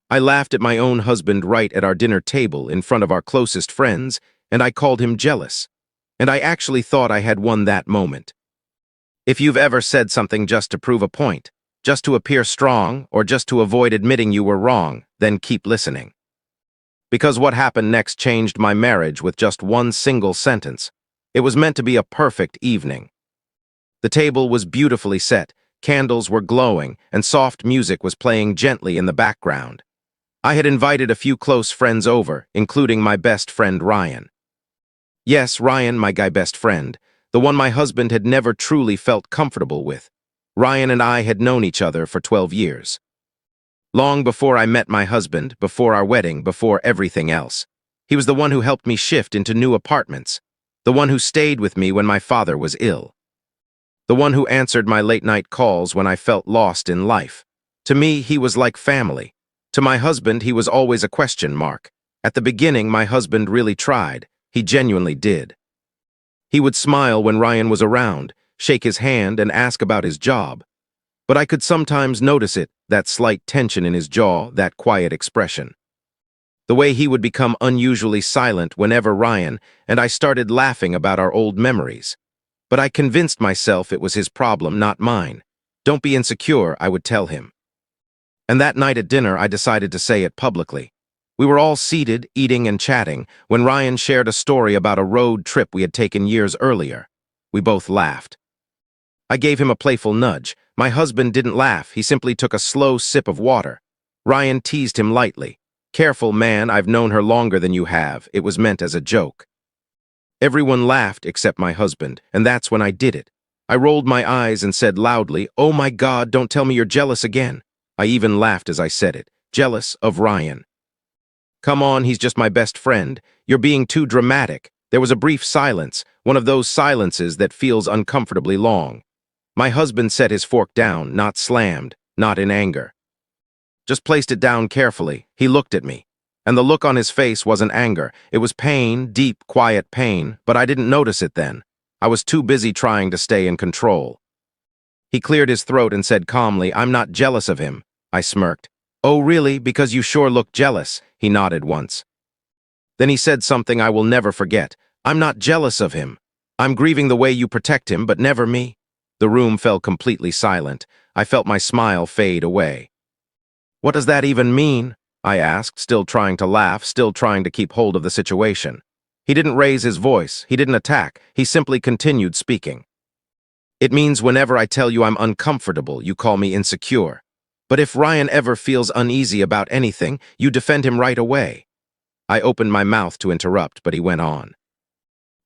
I laughed at my own husband right at our dinner table in front of our closest friends, and I called him jealous. And I actually thought I had won that moment. If you've ever said something just to prove a point, just to appear strong, or just to avoid admitting you were wrong, then keep listening. Because what happened next changed my marriage with just one single sentence. It was meant to be a perfect evening. The table was beautifully set, candles were glowing, and soft music was playing gently in the background. I had invited a few close friends over, including my best friend Ryan. Yes, Ryan, my best friend, the one my husband had never truly felt comfortable with. Ryan and I had known each other for 12 years. Long before I met my husband, before our wedding, before everything else. He was the one who helped me shift into new apartments, the one who stayed with me when my father was ill, the one who answered my late-night calls when I felt lost in life. To me, he was like family. To my husband, he was always a question mark. At the beginning, my husband really tried. He genuinely did. He would smile when Ryan was around, shake his hand, and ask about his job. But I could sometimes notice it, that slight tension in his jaw, that quiet expression. The way he would become unusually silent whenever Ryan and I started laughing about our old memories. But I convinced myself it was his problem, not mine. Don't be insecure, I would tell him. And that night at dinner, I decided to say it publicly. We were all seated, eating and chatting, when Ryan shared a story about a road trip we had taken years earlier. We both laughed. I gave him a playful nudge. My husband didn't laugh, he simply took a slow sip of water. Ryan teased him lightly. Careful, man, I've known her longer than you have. It was meant as a joke. Everyone laughed except my husband, and that's when I did it. I rolled my eyes and said loudly, "Oh my God, don't tell me you're jealous again." I even laughed as I said it. Jealous of Ryan. Come on, he's just my best friend. You're being too dramatic. There was a brief silence, one of those silences that feels uncomfortably long. My husband set his fork down, not slammed, not in anger. Just placed it down carefully. He looked at me. And the look on his face wasn't anger. It was pain, deep, quiet pain, but I didn't notice it then. I was too busy trying to stay in control. He cleared his throat and said calmly, "I'm not jealous of him." I smirked. "Oh, really? Because you sure look jealous." He nodded once. Then he said something I will never forget. "I'm not jealous of him. I'm grieving the way you protect him, but never me." The room fell completely silent. I felt my smile fade away. "What does that even mean?" I asked, still trying to laugh, still trying to keep hold of the situation. He didn't raise his voice. He didn't attack. He simply continued speaking. "It means whenever I tell you I'm uncomfortable, you call me insecure. But if Ryan ever feels uneasy about anything, you defend him right away." I opened my mouth to interrupt, but he went on.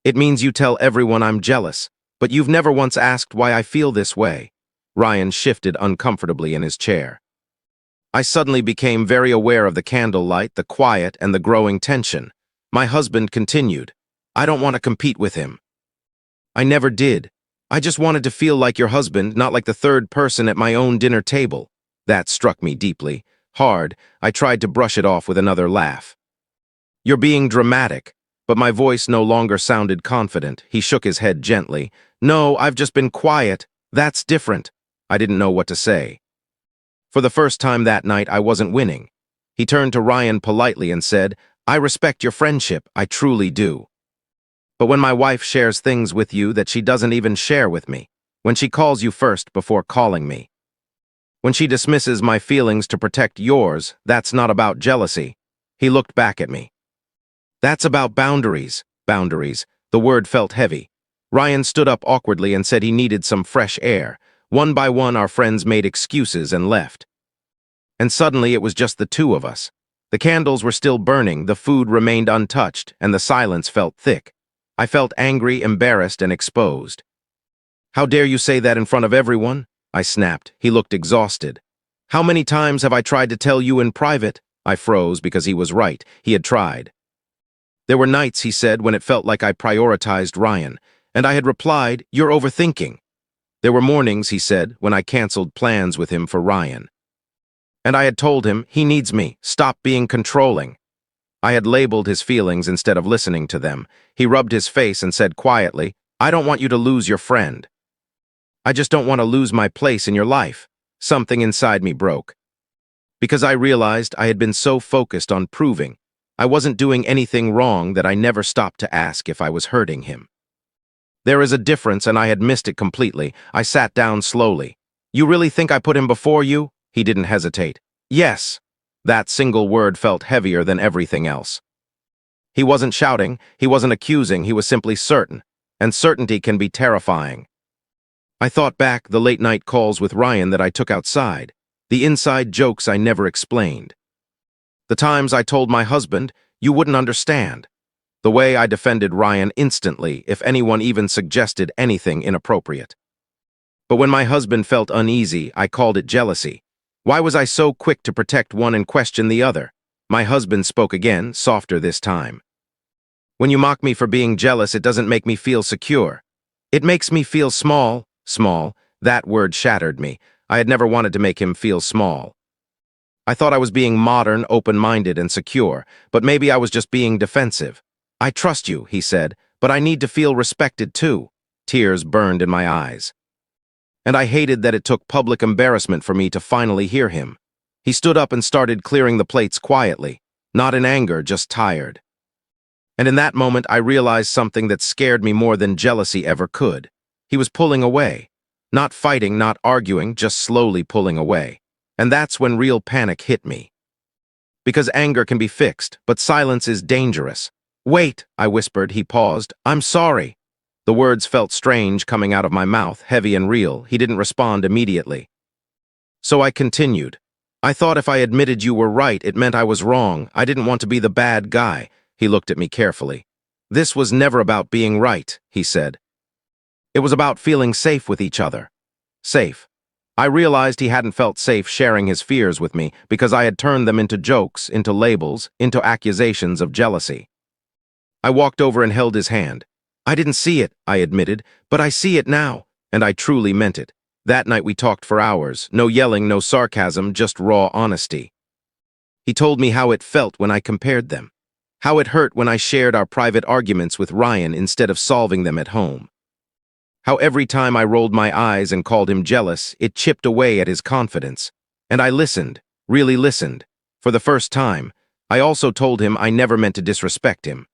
"It means you tell everyone I'm jealous, but you've never once asked why I feel this way." Ryan shifted uncomfortably in his chair. I suddenly became very aware of the candlelight, the quiet, and the growing tension. My husband continued, "I don't want to compete with him." I never did. I just wanted to feel like your husband, not like the third person at my own dinner table. That struck me deeply. Hard, I tried to brush it off with another laugh. "You're being dramatic." But my voice no longer sounded confident. He shook his head gently. "No, I've just been quiet. That's different." I didn't know what to say. For the first time that night, I wasn't winning. He turned to Ryan politely and said, "I respect your friendship, I truly do. But when my wife shares things with you that she doesn't even share with me, when she calls you first before calling me, when she dismisses my feelings to protect yours, that's not about jealousy." He looked back at me. "That's about boundaries." Boundaries. The word felt heavy. Ryan stood up awkwardly and said he needed some fresh air. One by one, our friends made excuses and left. And suddenly it was just the two of us. The candles were still burning, the food remained untouched, and the silence felt thick. I felt angry, embarrassed, and exposed. "How dare you say that in front of everyone?" I snapped. He looked exhausted. "How many times have I tried to tell you in private?" I froze because he was right. He had tried. There were nights, he said, when it felt like I prioritized Ryan, and I had replied, "You're overthinking." There were mornings, he said, when I canceled plans with him for Ryan. And I had told him, "He needs me. Stop being controlling." I had labeled his feelings instead of listening to them. He rubbed his face and said quietly, "I don't want you to lose your friend. I just don't want to lose my place in your life." Something inside me broke. because I realized I had been so focused on proving I wasn't doing anything wrong that I never stopped to ask if I was hurting him. There is a difference, and I had missed it completely. I sat down slowly. You really think I put him before you? He didn't hesitate. Yes. That single word felt heavier than everything else. He wasn't shouting, he wasn't accusing, he was simply certain. And certainty can be terrifying. I thought back the late-night calls with Ryan that I took outside, the inside jokes I never explained. The times I told my husband, you wouldn't understand. The way I defended Ryan instantly if anyone even suggested anything inappropriate. But when my husband felt uneasy, I called it jealousy. Why was I so quick to protect one and question the other? My husband spoke again, softer this time. When you mock me for being jealous, it doesn't make me feel secure. It makes me feel small. Small. That word shattered me. I had never wanted to make him feel small. I thought I was being modern, open-minded, and secure, but maybe I was just being defensive. I trust you, he said, but I need to feel respected too. Tears burned in my eyes. And I hated that it took public embarrassment for me to finally hear him. He stood up and started clearing the plates quietly, not in anger, just tired. And in that moment, I realized something that scared me more than jealousy ever could. He was pulling away. Not fighting, not arguing, just slowly pulling away. And that's when real panic hit me. Because anger can be fixed, but silence is dangerous. Wait, I whispered. He paused. I'm sorry. The words felt strange coming out of my mouth, heavy and real. He didn't respond immediately. So I continued. I thought if I admitted you were right, it meant I was wrong. I didn't want to be the bad guy. He looked at me carefully. This was never about being right, he said. It was about feeling safe with each other. Safe. I realized he hadn't felt safe sharing his fears with me because I had turned them into jokes, into labels, into accusations of jealousy. I walked over and held his hand. I didn't see it, I admitted, but I see it now, and I truly meant it. That night we talked for hours, no yelling, no sarcasm, just raw honesty. He told me how it felt when I compared them, how it hurt when I shared our private arguments with Ryan instead of solving them at home. How every time I rolled my eyes and called him jealous, it chipped away at his confidence. And I listened, really listened. For the first time, I also told him I never meant to disrespect him.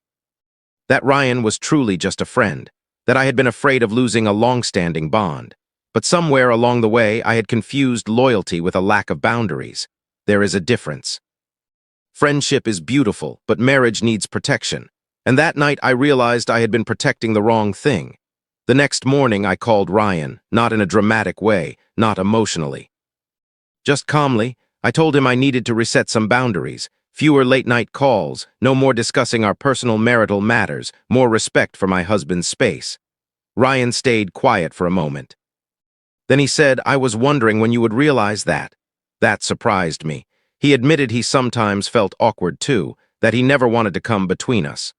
That Ryan was truly just a friend, that I had been afraid of losing a long-standing bond. But somewhere along the way, I had confused loyalty with a lack of boundaries. There is a difference. Friendship is beautiful, but marriage needs protection. And that night I realized I had been protecting the wrong thing. The next morning I called Ryan, not in a dramatic way, not emotionally. Just calmly, I told him I needed to reset some boundaries, fewer late-night calls, no more discussing our personal marital matters, more respect for my husband's space. Ryan stayed quiet for a moment. Then he said, I was wondering when you would realize that. That surprised me. He admitted he sometimes felt awkward too, that he never wanted to come between us.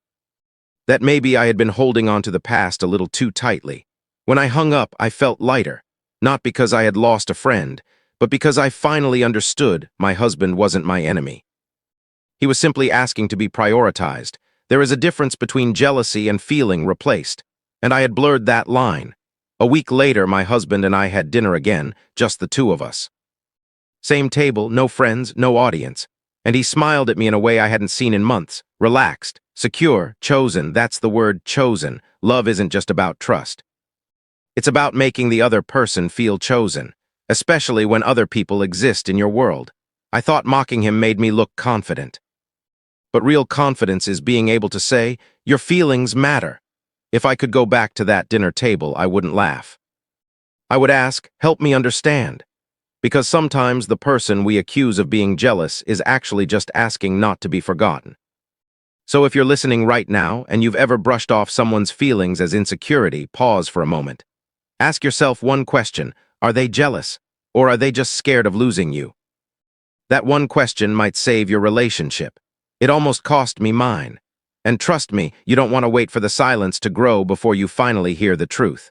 That maybe I had been holding on to the past a little too tightly. When I hung up, I felt lighter, not because I had lost a friend, but because I finally understood my husband wasn't my enemy. He was simply asking to be prioritized. There is a difference between jealousy and feeling replaced, and I had blurred that line. A week later, my husband and I had dinner again, just the two of us. Same table, no friends, no audience, and he smiled at me in a way I hadn't seen in months, relaxed. Secure, chosen, that's the word, chosen. Love isn't just about trust. It's about making the other person feel chosen, especially when other people exist in your world. I thought mocking him made me look confident. But real confidence is being able to say, your feelings matter. If I could go back to that dinner table, I wouldn't laugh. I would ask, help me understand. Because sometimes the person we accuse of being jealous is actually just asking not to be forgotten. So if you're listening right now and you've ever brushed off someone's feelings as insecurity, pause for a moment. Ask yourself one question, are they jealous, or are they just scared of losing you? That one question might save your relationship. It almost cost me mine. And trust me, you don't want to wait for the silence to grow before you finally hear the truth.